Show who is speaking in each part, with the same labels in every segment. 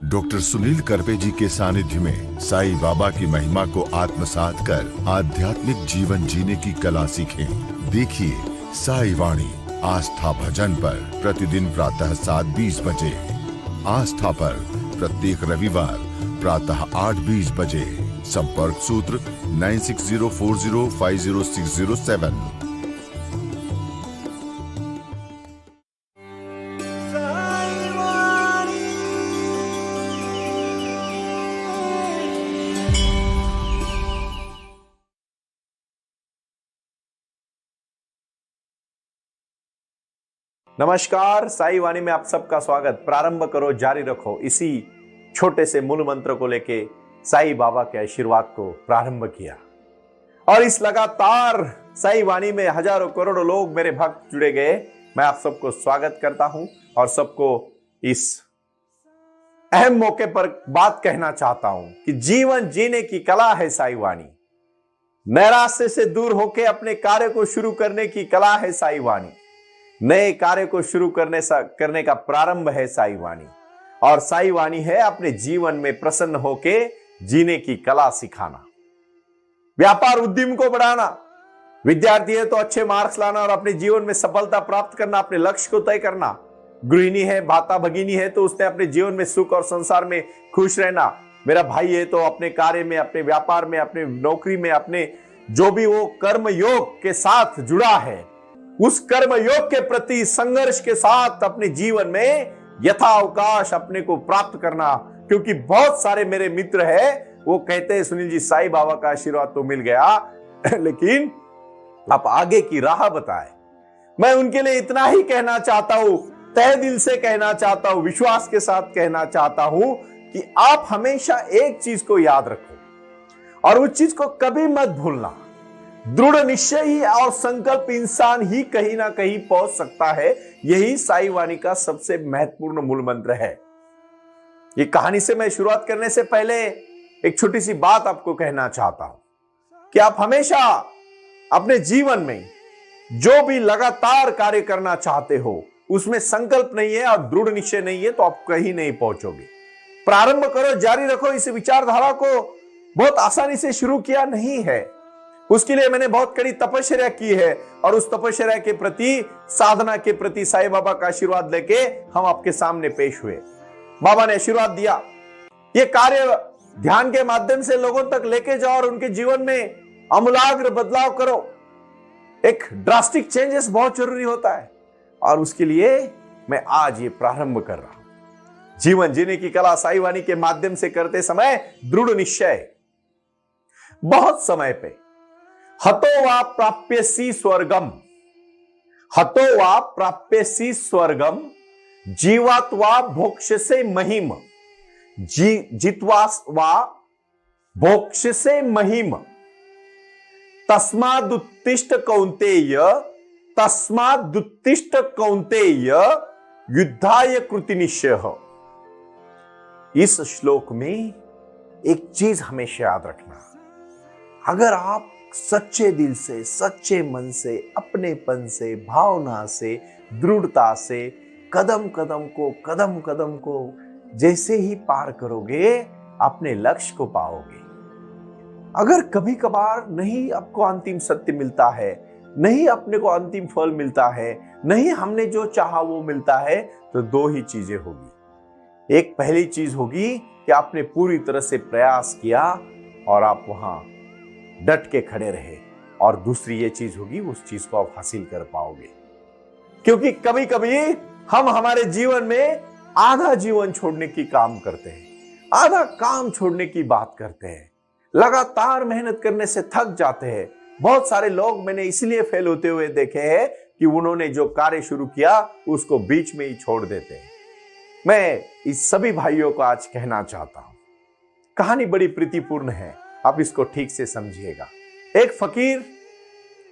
Speaker 1: Doctor Sunil Karpe जी के सानिध्य में साईं बाबा की महिमा को आत्मसात कर आध्यात्मिक जीवन जीने की कला सीखें। देखिए साई वाणी आस्था भजन पर प्रतिदिन प्रातः 7:20 बजे, आस्था पर प्रत्येक रविवार प्रातः 8:20 बजे। संपर्क सूत्र 9604050607।
Speaker 2: नमस्कार, साई वाणी में आप सबका स्वागत। प्रारंभ करो जारी रखो, इसी छोटे से मूल मंत्र को लेके साई बाबा के आशीर्वाद को प्रारंभ किया और इस लगातार साई वाणी में हजारों करोड़ों लोग मेरे भक्त जुड़े गए। मैं आप सबको स्वागत करता हूं और सबको इस अहम मौके पर बात कहना चाहता हूं कि जीवन जीने की कला है साई वाणी। नैराश्य से दूर होकर अपने कार्य को शुरू करने की कला है साई वाणी। नए कार्य को शुरू करने का प्रारंभ है साई वाणी। और साई वाणी है अपने जीवन में प्रसन्न होके जीने की कला सिखाना, व्यापार उद्यम को बढ़ाना। विद्यार्थी है तो अच्छे मार्क्स लाना और अपने जीवन में सफलता प्राप्त करना, अपने लक्ष्य को तय करना। गृहिणी है, भाता भगिनी है तो उसने अपने जीवन में सुख और संसार में खुश रहना। मेरा भाई है तो अपने कार्य में, अपने व्यापार में, अपने नौकरी में, अपने जो भी वो कर्म योग के साथ जुड़ा है, उस कर्म योग के प्रति संघर्ष के साथ अपने जीवन में यथावकाश अपने को प्राप्त करना। क्योंकि बहुत सारे मेरे मित्र हैं, वो कहते हैं सुनील जी साईं बाबा का आशीर्वाद तो मिल गया लेकिन आप आगे की राह बताएं। मैं उनके लिए इतना ही कहना चाहता हूं, तहे दिल से कहना चाहता हूं, विश्वास के साथ कहना चाहता हूं कि आप हमेशा एक चीज को याद रखो और उस चीज को कभी मत भूलना। दृढ़ निश्चय ही और संकल्प इंसान ही कहीं ना कहीं पहुंच सकता है। यही साई वाणी का सबसे महत्वपूर्ण मूल मंत्र है। ये कहानी से मैं शुरुआत करने से पहले एक छोटी सी बात आपको कहना चाहता हूं कि आप हमेशा अपने जीवन में जो भी लगातार कार्य करना चाहते हो, उसमें संकल्प नहीं है और दृढ़ निश्चय नहीं है तो आप कहीं नहीं पहुंचोगे। प्रारंभ करो, जारी रखो। इस विचारधारा को बहुत आसानी से शुरू किया नहीं है, उसके लिए मैंने बहुत कड़ी तपस्या की है और उस तपस्या के प्रति, साधना के प्रति साईं बाबा का आशीर्वाद लेके हम आपके सामने पेश हुए। बाबा ने आशीर्वाद दिया, ये कार्य ध्यान के माध्यम से लोगों तक लेके जाओ और उनके जीवन में आमूलाग्र बदलाव करो। एक ड्रास्टिक चेंजेस बहुत जरूरी होता है और उसके लिए मैं आज ये प्रारंभ कर रहा हूं। जीवन जीने की कला साईं वाणी के माध्यम से करते समय दृढ़ निश्चय। बहुत समय पे हतो वा प्राप्यसि स्वर्गम, हतो वा प्राप्यसि स्वर्गम, जीवात्वा भोक्ष्यसे महिम, जित्वा वा भोक्ष्यसे महिम। तस्मादुत्तिष्ठ कौन्तेय, तस्मादुत्तिष्ठ कौन्तेय, युद्धाय कृतनिश्चयः। इस श्लोक में एक चीज हमेशा याद रखना, अगर आप सच्चे दिल से, सच्चे मन से, अपनेपन से, भावना से, दृढ़ता से कदम कदम को जैसे ही पार करोगे, अपने लक्ष्य को पाओगे। अगर कभी कभार नहीं आपको अंतिम सत्य मिलता है, नहीं अपने को अंतिम फल मिलता है, नहीं हमने जो चाहा वो मिलता है, तो दो ही चीजें होगी। एक पहली चीज होगी कि आपने पूरी तरह से प्रयास किया और आप वहां डट के खड़े रहे, और दूसरी ये चीज होगी उस चीज को आप हासिल कर पाओगे। क्योंकि कभी कभी हम हमारे जीवन में आधा जीवन छोड़ने की काम करते हैं, आधा काम छोड़ने की बात करते हैं, लगातार मेहनत करने से थक जाते हैं। बहुत सारे लोग मैंने इसलिए फेल होते हुए देखे हैं कि उन्होंने जो कार्य शुरू किया उसको बीच में ही छोड़ देते हैं। मैं इस सभी भाइयों को आज कहना चाहता हूं, कहानी बड़ी प्रीतिपूर्ण है, आप इसको ठीक से समझिएगा। एक फकीर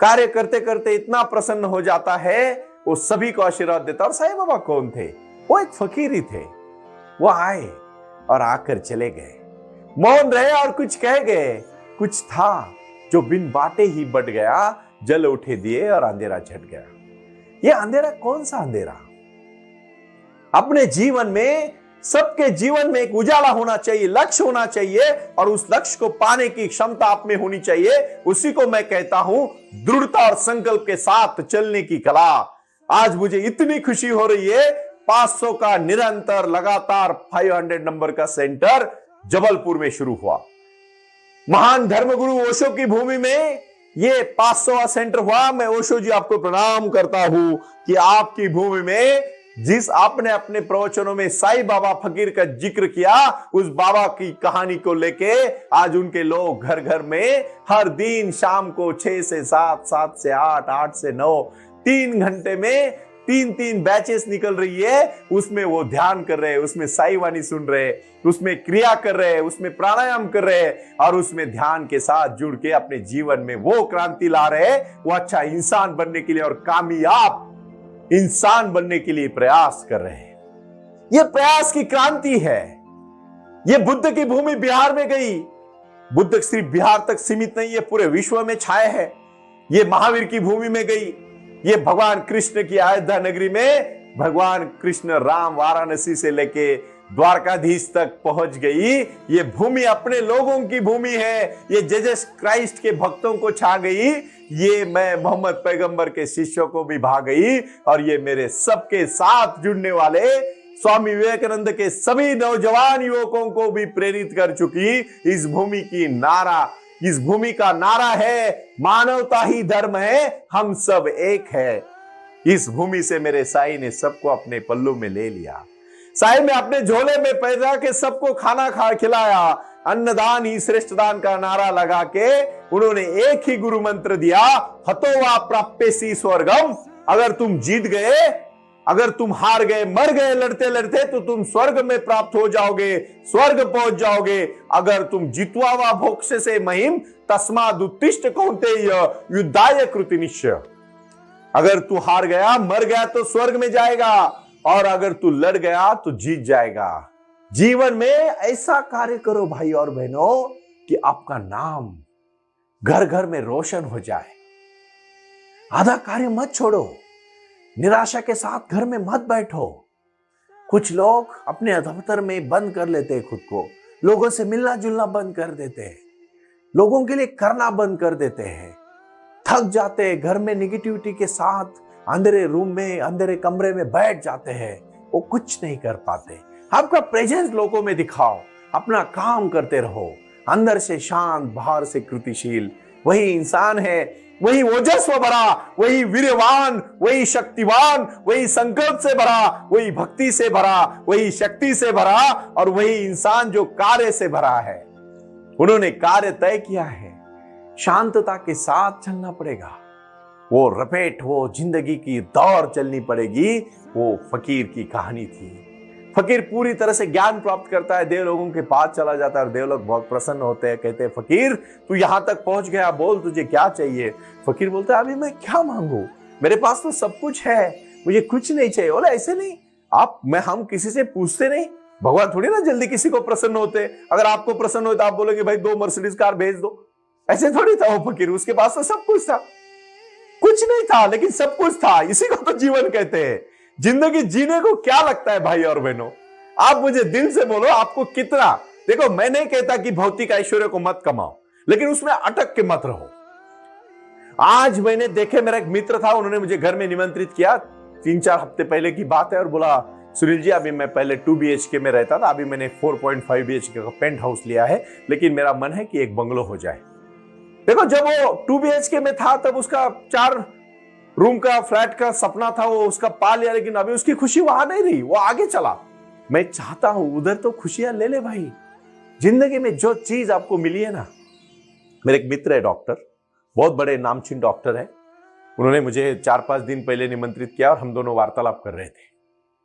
Speaker 2: कार्य करते करते इतना प्रसन्न हो जाता है, वो सभी को आशीर्वाद देता। और साईं बाबा कौन थे? वो एक फकीर ही थे। वो आए और आकर चले गए, मौन रहे और कुछ कह गए। कुछ था जो बिन बाटे ही बट गया, जल उठे दिए और अंधेरा छट गया। ये अंधेरा कौन सा अंधेरा? अपने जीवन में सबके जीवन में एक उजाला होना चाहिए, लक्ष्य होना चाहिए और उस लक्ष्य को पाने की क्षमता आप में होनी चाहिए। उसी को मैं कहता हूं दृढ़ता और संकल्प के साथ चलने की कला। आज मुझे इतनी खुशी हो रही है, 500 का निरंतर लगातार 500 नंबर का सेंटर जबलपुर में शुरू हुआ। महान धर्मगुरु ओशो की भूमि में ये 500वां सेंटर हुआ। मैं ओशो जी आपको प्रणाम करता हूं कि आपकी भूमि में जिस आपने अपने प्रवचनों में साईं बाबा फकीर का जिक्र किया, उस बाबा की कहानी को लेके आज उनके लोग घर घर में हर दिन शाम को 6 से 7, 7 से 8, 8 से 9, 3 घंटे में 3 बैचेस निकल रही है। उसमें वो ध्यान कर रहे हैं, उसमें साईं वाणी सुन रहे हैं, उसमें क्रिया कर रहे हैं, उसमें प्राणायाम कर रहे हैं और उसमें ध्यान के साथ जुड़ के अपने जीवन में वो क्रांति ला रहे हैं, वो अच्छा इंसान बनने के लिए और कामयाब इंसान बनने के लिए प्रयास कर रहे हैं। यह प्रयास की क्रांति है। यह बुद्ध की भूमि बिहार में गई। बुद्ध सिर्फ बिहार तक सीमित नहीं है, पूरे विश्व में छाए है। यह महावीर की भूमि में गई। ये भगवान कृष्ण की अयोध्या नगरी में भगवान कृष्ण राम वाराणसी से लेके द्वारकाधीश तक पहुंच गई। ये भूमि अपने लोगों की भूमि है। ये जीसस क्राइस्ट के भक्तों को छा गई। ये मैं मोहम्मद पैगंबर के शिष्यों को भी भा गई और ये मेरे सबके साथ जुड़ने वाले स्वामी विवेकानंद के सभी नौजवान युवकों को भी प्रेरित कर चुकी। इस भूमि की नारा, इस भूमि का नारा है मानवता ही धर्म है, हम सब एक है। इस भूमि से मेरे साईं ने सबको अपने पल्लू में ले लिया। साईं ने अपने झोले में पैदा के सबको खाना खिलाया। अन्नदान ही श्रेष्ठ दान का नारा लगा के उन्होंने एक ही गुरु मंत्र दिया, हतो वा प्राप्यसि स्वर्गम। अगर तुम जीत गए, अगर तुम हार गए, मर गए लड़ते लड़ते, तो तुम स्वर्ग में प्राप्त हो जाओगे, स्वर्ग पहुंच जाओगे। अगर तुम जित्वा वा भोक्ष्य से महिम तस्माद् उत्तिष्ठ कौन्तेय युद्धाय कृति निश्चय। अगर तू हार गया, मर गया तो स्वर्ग में जाएगा और अगर तू लड़ गया तो जीत जाएगा। जीवन में ऐसा कार्य करो भाई और बहनों कि आपका नाम घर घर में रोशन हो जाए। आधा कार्य मत छोड़ो, निराशा के साथ घर में मत बैठो। कुछ लोग अपने अधपतर में बंद कर लेते हैं खुद को, लोगों से मिलना जुलना बंद कर देते हैं, लोगों के लिए करना बंद कर देते हैं, थक जाते हैं, घर में निगेटिविटी के साथ अंधेरे रूम में, अंधेरे कमरे में बैठ जाते हैं, वो कुछ नहीं कर पाते। आपका प्रेजेंस लोगों में दिखाओ, अपना काम करते रहो, अंदर से शांत, बाहर से कृतिशील। वही इंसान है, वही ओजस्व भरा, वही वीरवान, वही शक्तिवान, वही संकल्प से भरा, वही भक्ति से भरा, वही शक्ति से भरा और वही इंसान जो कार्य से भरा है। उन्होंने कार्य तय किया है, शांतता के साथ चलना पड़ेगा। वो रपेट, वो जिंदगी की दौड़ चलनी पड़ेगी। वो फकीर की कहानी थी। फकीर पूरी तरह से ज्ञान प्राप्त करता है, देव लोगों के पास चला जाता है और देव लोग बहुत प्रसन्न होते हैं, कहते हैं फकीर तू यहां तक पहुंच गया, बोल तुझे क्या चाहिए। फकीर बोलता है अभी मैं क्या मांगू, मेरे पास तो सब कुछ है, मुझे कुछ नहीं चाहिए। बोले ऐसे नहीं, हम किसी से पूछते नहीं, भगवान थोड़ी ना जल्दी किसी को प्रसन्न होते। अगर आपको प्रसन्न हो तो आप बोलोगे भाई 2 मर्सिडीज कार भेज दो, ऐसे थोड़ी था वो फकीर। उसके पास तो सब कुछ था, कुछ नहीं था लेकिन सब कुछ था। इसी को तो जीवन कहते हैं। जिंदगी जीने को क्या लगता है भाई और बहनों, आप मुझे दिल से बोलो आपको कितना। देखो मैं नहीं कहता कि भौतिक ऐश्वर्य को मत कमाओ, लेकिन उसमें अटक के मत रहो। आज मैंने देखे, मेरा एक मित्र था, उन्होंने मुझे घर में निमंत्रित किया, 3-4 हफ्ते पहले की बात है, और बोला सुनील जी अभी मैं पहले 2 BHK में रहता था, अभी मैंने 4.5 BHK का पेंट हाउस लिया है, लेकिन मेरा मन है कि एक बंगलो हो जाए। देखो जब वो 2 BHK में था तब उसका 4 रूम का फ्लैट का सपना था, वो उसका पा लिया, लेकिन अभी उसकी खुशी वहां नहीं रही, वो आगे चला। मैं चाहता हूं उधर तो खुशियां ले ले भाई। जिंदगी में जो चीज आपको मिली है ना, मेरे एक मित्र है डॉक्टर, बहुत बड़े नामचीन डॉक्टर है, उन्होंने मुझे 4-5 दिन पहले निमंत्रित किया और हम दोनों वार्तालाप कर रहे थे।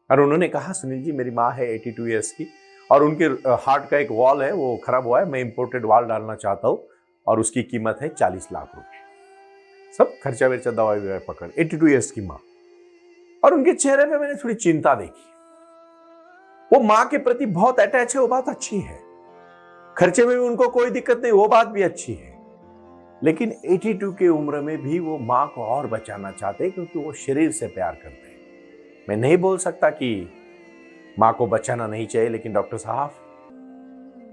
Speaker 2: और उन्होंने कहा सुनील जी मेरी माँ है 82 ईयर्स की और उनके हार्ट का एक वॉल है वो खराब हुआ है, मैं इंपोर्टेड वॉल डालना चाहता हूँ और उसकी कीमत है 40 लाख रुपए, सब खर्चा वर्चा दवाई पकड़। 82 ईयर्स की माँ, और उनके चेहरे पे मैंने थोड़ी चिंता देखी। वो माँ के प्रति बहुत अटैच है, वो बात अच्छी है, खर्चे में भी उनको कोई दिक्कत नहीं, वो बात भी अच्छी है। लेकिन 82 की उम्र में भी वो माँ को और बचाना चाहते क्योंकि वो शरीर से प्यार करते हैं। मैं नहीं बोल सकता कि माँ को बचाना नहीं चाहिए, लेकिन डॉक्टर साहब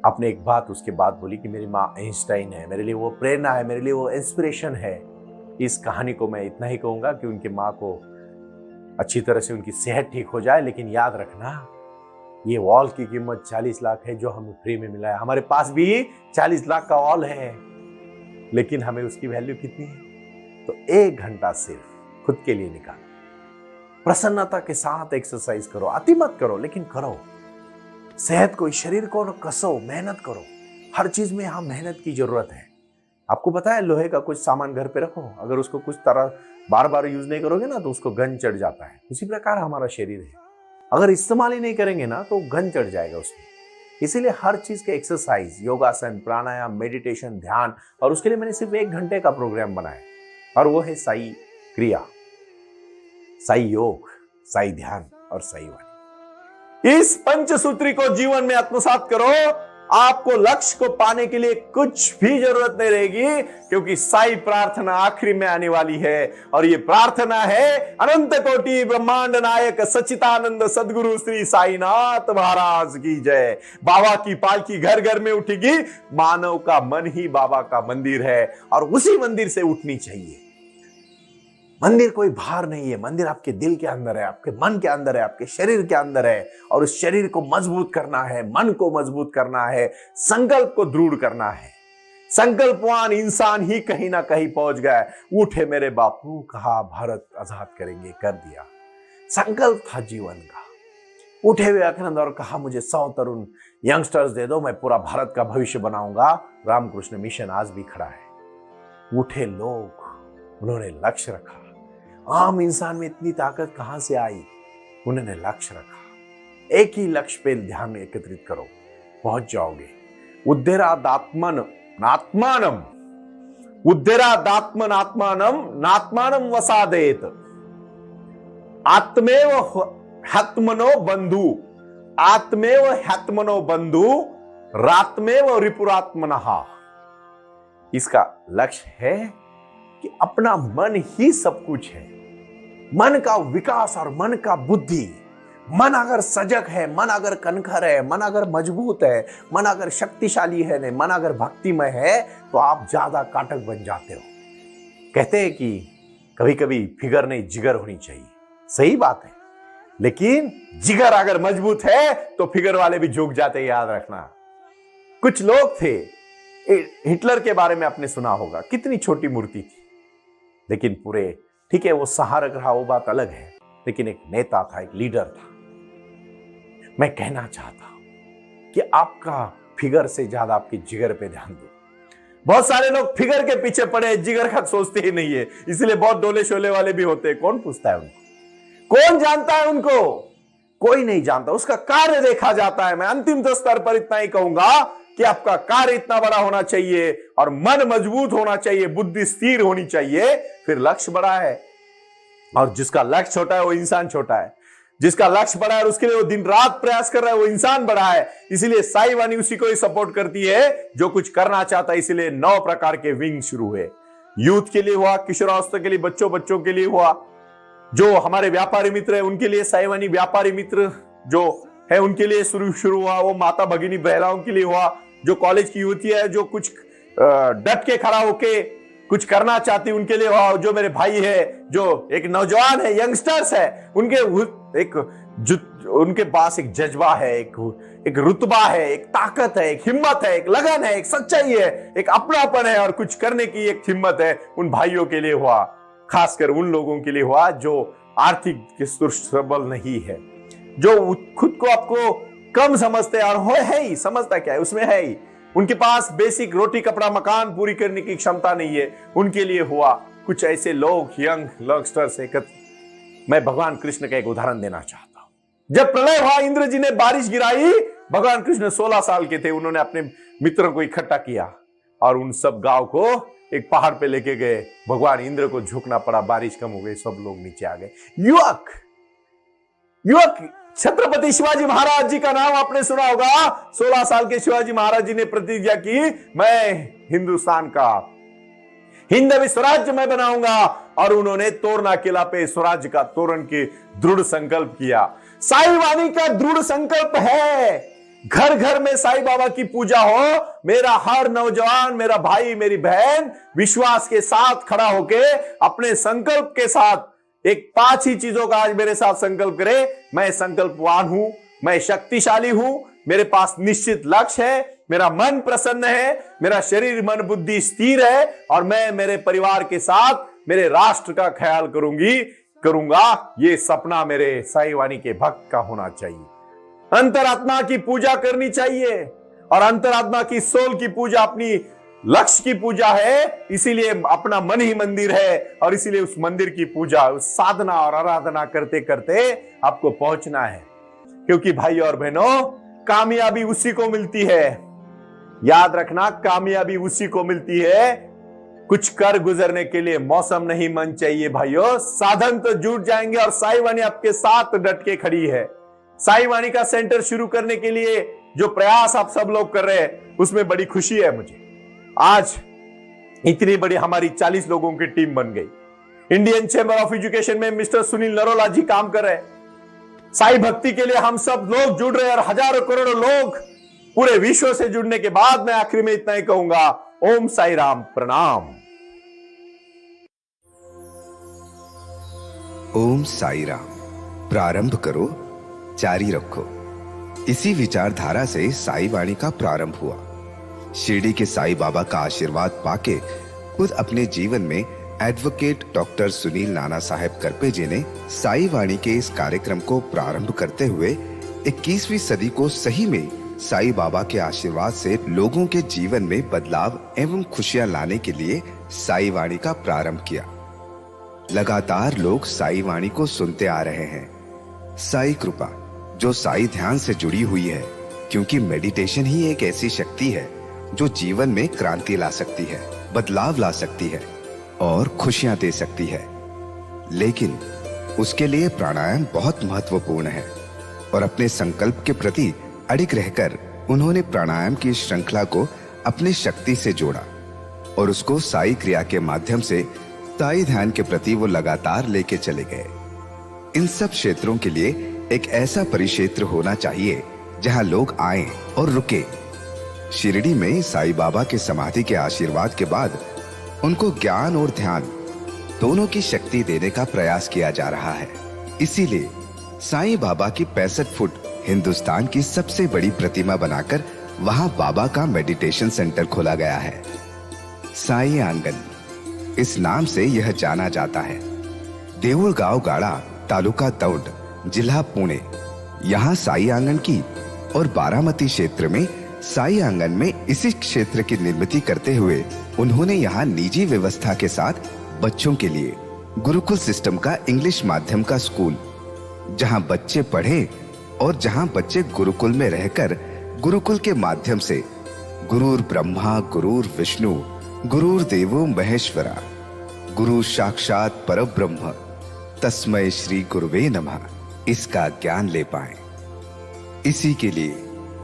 Speaker 2: आपने एक बात उसके बाद बोली कि मेरी माँ आइंस्टाइन है, मेरे लिए वो प्रेरणा है, मेरे लिए वो इंस्पिरेशन है। इस कहानी को मैं इतना ही कहूंगा कि उनकी माँ को अच्छी तरह से उनकी सेहत ठीक हो जाए, लेकिन याद रखना ये वॉल की कीमत 40 लाख है जो हमें फ्री में मिला है। हमारे पास भी 40 लाख का वॉल है, लेकिन हमें उसकी वैल्यू कितनी है? तो 1 घंटा सिर्फ खुद के लिए निकालो, प्रसन्नता के साथ एक्सरसाइज करो, अति मत करो लेकिन करो। सेहत को, शरीर को कसो, मेहनत करो। हर चीज में यहां मेहनत की जरूरत है। आपको पता है लोहे का कुछ सामान घर पे रखो, अगर उसको कुछ तरह बार बार यूज नहीं करोगे ना तो उसको गंज चढ़ जाता है। उसी प्रकार हमारा शरीर है, अगर इस्तेमाल ही नहीं करेंगे ना तो गंज चढ़ जाएगा उसमें। इसीलिए हर चीज के एक्सरसाइज, योगासन, प्राणायाम, मेडिटेशन, ध्यान, और उसके लिए मैंने सिर्फ 1 घंटे का प्रोग्राम बनाया, और वो है साई क्रिया, साई योग, साई ध्यान और साई वाणी। इस पंचसूत्री को जीवन में आत्मसात करो, आपको लक्ष्य को पाने के लिए कुछ भी जरूरत नहीं रहेगी, क्योंकि साई प्रार्थना आखिरी में आने वाली है, और ये प्रार्थना है अनंत कोटि ब्रह्मांड नायक सच्चिदानंद सदगुरु श्री साईनाथ महाराज की जय। बाबा की पालकी घर घर में उठेगी, मानव का मन ही बाबा का मंदिर है, और उसी मंदिर से उठनी चाहिए। मंदिर कोई बाहर नहीं है, मंदिर आपके दिल के अंदर है, आपके मन के अंदर है, आपके शरीर के अंदर है, और उस शरीर को मजबूत करना है, मन को मजबूत करना है, संकल्प को दृढ़ करना है। संकल्पवान इंसान ही कहीं ना कहीं पहुंच गया। उठे मेरे बापू, कहा भारत आजाद करेंगे, कर दिया। संकल्प था जीवन का। उठे विवेकानंद और कहा मुझे 100 तरुण यंगस्टर्स दे दो, मैं पूरा भारत का भविष्य बनाऊंगा। रामकृष्ण मिशन आज भी खड़ा है। उठे लोग, उन्होंने लक्ष्य रखा। आम इंसान में इतनी ताकत कहां से आई? उन्होंने लक्ष्य रखा। एक ही लक्ष्य पे ध्यान एकत्रित करो, पहुंच जाओगे। उद्धरादात्मन नात्मानम, उद्धरादात्मन आत्मानम नात्मानम वसादेत, आत्मेव ह्यात्मनो बंधु, आत्मेव ह्यात्मनो बंधु, रात्मेव रिपुरात्मनः। इसका लक्ष्य है कि अपना मन ही सब कुछ है। मन का विकास और मन का बुद्धि, मन अगर सजग है, मन अगर कनखर है, मन अगर मजबूत है, मन अगर शक्तिशाली है, मन अगर भक्तिमय है, तो आप ज्यादा काटक बन जाते हो। कहते हैं कि कभी कभी फिगर नहीं जिगर होनी चाहिए, सही बात है, लेकिन जिगर अगर मजबूत है तो फिगर वाले भी झुक जाते हैं, याद रखना। कुछ लोग थे, हिटलर के बारे में आपने सुना होगा, कितनी छोटी मूर्ति थी, लेकिन पूरे, ठीक है वो सहारक रहा, वो बात अलग है, लेकिन एक नेता था, एक लीडर था। मैं कहना चाहता हूं कि आपका फिगर से ज्यादा आपके जिगर पे ध्यान दो। बहुत सारे लोग फिगर के पीछे पड़े, जिगर का सोचते ही नहीं है, इसलिए बहुत डोले शोले वाले भी होते हैं। कौन पूछता है उनको? कौन जानता है उनको? कोई नहीं जानता। उसका कार्य देखा जाता है। मैं अंतिम स्तर पर इतना ही कहूंगा कि आपका कार्य इतना बड़ा होना चाहिए, और मन मजबूत होना चाहिए, बुद्धि स्थिर होनी चाहिए, फिर लक्ष्य बड़ा है। और जिसका लक्ष्य छोटा है वो इंसान छोटा है, जिसका लक्ष्य बड़ा है और उसके लिए वो दिन रात प्रयास कर रहा है वो इंसान बड़ा है। इसीलिए साई वाणी उसी को ही सपोर्ट करती है जो कुछ करना चाहता है। इसीलिए 9 प्रकार के विंग शुरू हुए। यूथ के लिए हुआ, किशोरावस्था के लिए, बच्चों के लिए हुआ, जो हमारे व्यापारी मित्र है उनके लिए साई वाणी व्यापारी मित्र जो है उनके लिए शुरू हुआ, वो माता भगिनी बहराओं के लिए हुआ, जो कॉलेज की युवती है जो कुछ डट के खड़ा होके कुछ करना चाहती उनके लिए हुआ, जो मेरे भाई है जो एक नौजवान है, यंगस्टर्स है, उनके पास एक जज्बा है, एक रुतबा है, एक ताकत है, एक हिम्मत है, एक लगन है, एक सच्चाई है, एक अपनापन है और कुछ करने की एक हिम्मत है। उन भाइयों के लिए हुआ, खासकर उन लोगों के लिए हुआ जो आर्थिक सबल नहीं है, जो खुद को आपको कम समझते हैं, और है ही, समझता क्या है उसमें है ही, उनके पास बेसिक रोटी कपड़ा मकान पूरी करने की क्षमता नहीं है, उनके लिए हुआ। कुछ ऐसे लोग, यंग यंगस्टर्स एकत्र। मैं भगवान कृष्ण का एक उदाहरण देना चाहता हूं। जब प्रलय हुआ, इंद्र जी ने बारिश गिराई, भगवान कृष्ण 16 साल के थे, उन्होंने अपने मित्रों को इकट्ठा किया और उन सब गांव को एक पहाड़ पे लेके गए। भगवान इंद्र को झुकना पड़ा, बारिश कम हो गई, सब लोग नीचे आ गए। युवक छत्रपति शिवाजी महाराज जी का नाम आपने सुना होगा। 16 साल के शिवाजी महाराज जी ने प्रतिज्ञा की, मैं हिंद स्वराज्य मैं बनाऊंगा। और उन्होंने तोरना किला पे स्वराज्य का तोरण के दृढ़ संकल्प किया। साई वाणी का दृढ़ संकल्प है घर घर में साईं बाबा की पूजा हो। मेरा हर नौजवान, मेरा भाई, मेरी बहन विश्वास के साथ खड़ा होके अपने संकल्प के साथ एक 5 ही चीजों का आज मेरे साथ संकल्प करे। मैं संकल्पवान हूं, मैं शक्तिशाली हूं, मेरे पास निश्चित लक्ष्य है, मेरा मन प्रसन्न है, मेरा शरीर मन बुद्धि स्थिर है और मैं मेरे परिवार के साथ मेरे राष्ट्र का ख्याल करूंगा। ये सपना मेरे साईं वाणी के भक्त का होना चाहिए। अंतरात्मा की पूजा करनी चाहिए और अंतरात्मा की सोल की पूजा अपनी लक्ष्य की पूजा है। इसीलिए अपना मन ही मंदिर है और इसीलिए उस मंदिर की पूजा, उस साधना और आराधना करते करते आपको पहुंचना है। क्योंकि भाई और बहनों, कामयाबी उसी को मिलती है। याद रखना, कामयाबी उसी को मिलती है। कुछ कर गुजरने के लिए मौसम नहीं मन चाहिए भाइयों, साधन तो जुट जाएंगे और साईं वाणी आपके साथ डट के खड़ी है। साईं वाणी का सेंटर शुरू करने के लिए जो प्रयास आप सब लोग कर रहे हैं उसमें बड़ी खुशी है मुझे। आज इतनी बड़ी हमारी 40 लोगों की टीम बन गई। इंडियन चैंबर ऑफ एजुकेशन में मिस्टर सुनील नरोला जी काम कर रहे हैं। साई भक्ति के लिए हम सब लोग जुड़ रहे हैं और हजारों करोड़ों लोग पूरे विश्व से जुड़ने के बाद मैं आखिर में इतना ही कहूंगा, ओम साई राम, प्रणाम।
Speaker 3: ओम साई राम। प्रारंभ करो, जारी रखो। इसी विचारधारा से साई वाणी का प्रारंभ हुआ। शिरडी के साई बाबा का आशीर्वाद पाके खुद अपने जीवन में एडवोकेट डॉक्टर सुनील नाना साहेब करपे जी ने साई वाणी के इस कार्यक्रम को प्रारंभ करते हुए 21वीं सदी को सही में साई बाबा के आशीर्वाद से लोगों के जीवन में बदलाव एवं खुशियां लाने के लिए साई वाणी का प्रारंभ किया। लगातार लोग साई वाणी को सुनते आ रहे हैं। साई कृपा जो साई ध्यान से जुड़ी हुई है, क्योंकि मेडिटेशन ही एक ऐसी शक्ति है जो जीवन में क्रांति ला सकती है, बदलाव ला सकती है और खुशियां दे सकती है। लेकिन उसके लिए प्राणायाम बहुत महत्वपूर्ण है और अपने संकल्प के प्रति अडिग रहकर उन्होंने प्राणायाम की श्रृंखला को अपनी शक्ति से जोड़ा और उसको साई क्रिया के माध्यम से साई ध्यान के प्रति वो लगातार लेके चले गए। इन सब क्षेत्रों के लिए एक ऐसा परिक्षेत्र होना चाहिए जहां लोग आएं और रुके। शिरडी में साई बाबा के समाधि के आशीर्वाद के बाद उनको ज्ञान और ध्यान दोनों की शक्ति देने का प्रयास किया जा रहा है। इसीलिए साईं बाबा की 65 फुट हिंदुस्तान की सबसे बड़ी प्रतिमा बनाकर वहां बाबा का मेडिटेशन सेंटर खोला गया है। साई आंगन इस नाम से यह जाना जाता है। देऊळगाव गाड़ा, तालुका दौंड, जिला पुणे, यहाँ साई आंगन की और बारामती क्षेत्र में साई आंगन में इसी क्षेत्र की निर्मित करते हुए उन्होंने यहाँ निजी व्यवस्था के साथ बच्चों के लिए गुरुकुल सिस्टम का इंग्लिश माध्यम का स्कूल, जहाँ बच्चे पढ़े और जहाँ बच्चे गुरुकुल में रहकर गुरुकुल के माध्यम से गुरुर ब्रह्मा गुरुर विष्णु गुरुर देवो महेश्वरा गुरु साक्षात परब्रह्म तस्मै श्री गुरुवे नमः इसका ज्ञान ले पाएं। इसी के लिए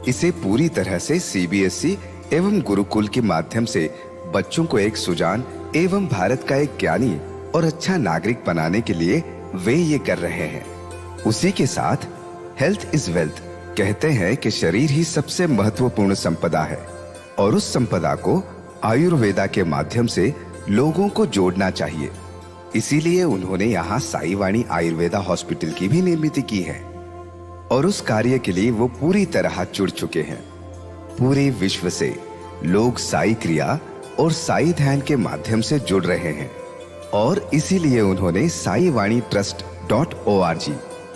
Speaker 3: इसे पूरी तरह से सीबीएसई एवं गुरुकुल के माध्यम से बच्चों को एक सुजान एवं भारत का एक ज्ञानी और अच्छा नागरिक बनाने के लिए वे ये कर रहे हैं। उसी के साथ हेल्थ इज वेल्थ कहते हैं कि शरीर ही सबसे महत्वपूर्ण संपदा है और उस संपदा को आयुर्वेदा के माध्यम से लोगों को जोड़ना चाहिए। इसीलिए उन्होंने यहाँ साई वाणी आयुर्वेदा हॉस्पिटल की भी निर्मित की है और उस कार्य के लिए वो पूरी तरह जुड़ चुके हैं। पूरे विश्व से लोग साई क्रिया और साई ध्यान के माध्यम से जुड़ रहे हैं और इसीलिए उन्होंने साई वाणी trust.org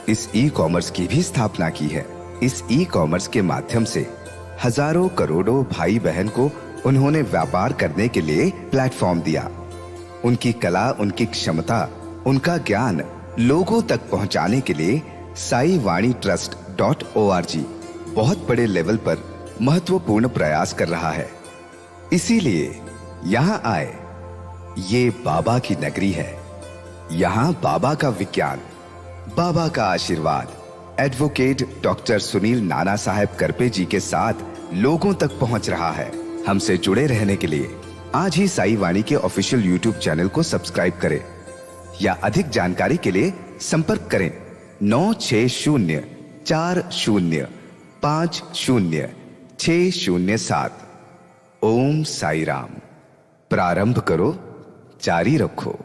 Speaker 3: इस ई कॉमर्स की भी स्थापना की है। इस ई कॉमर्स के माध्यम से हजारों करोड़ों भाई बहन को उन्होंने व्यापार करने के लिए प्लेटफॉर्म दिया। उनकी कला, उनकी क्षमता, उनका ज्ञान लोगों तक पहुंचाने के लिए साई वाणी trust.org बहुत बड़े लेवल पर महत्वपूर्ण प्रयास कर रहा है। इसीलिए यहाँ आए। ये बाबा की नगरी है। यहाँ बाबा का विज्ञान, बाबा का आशीर्वाद एडवोकेट डॉक्टर सुनील नाना साहेब करपे जी के साथ लोगों तक पहुंच रहा है। हमसे जुड़े रहने के लिए आज ही साई वाणी के ऑफिशियल यूट्यूब चैनल को सब्सक्राइब करें या अधिक जानकारी के लिए संपर्क करें 9604050607। ओम साई राम। प्रारंभ करो, जारी रखो।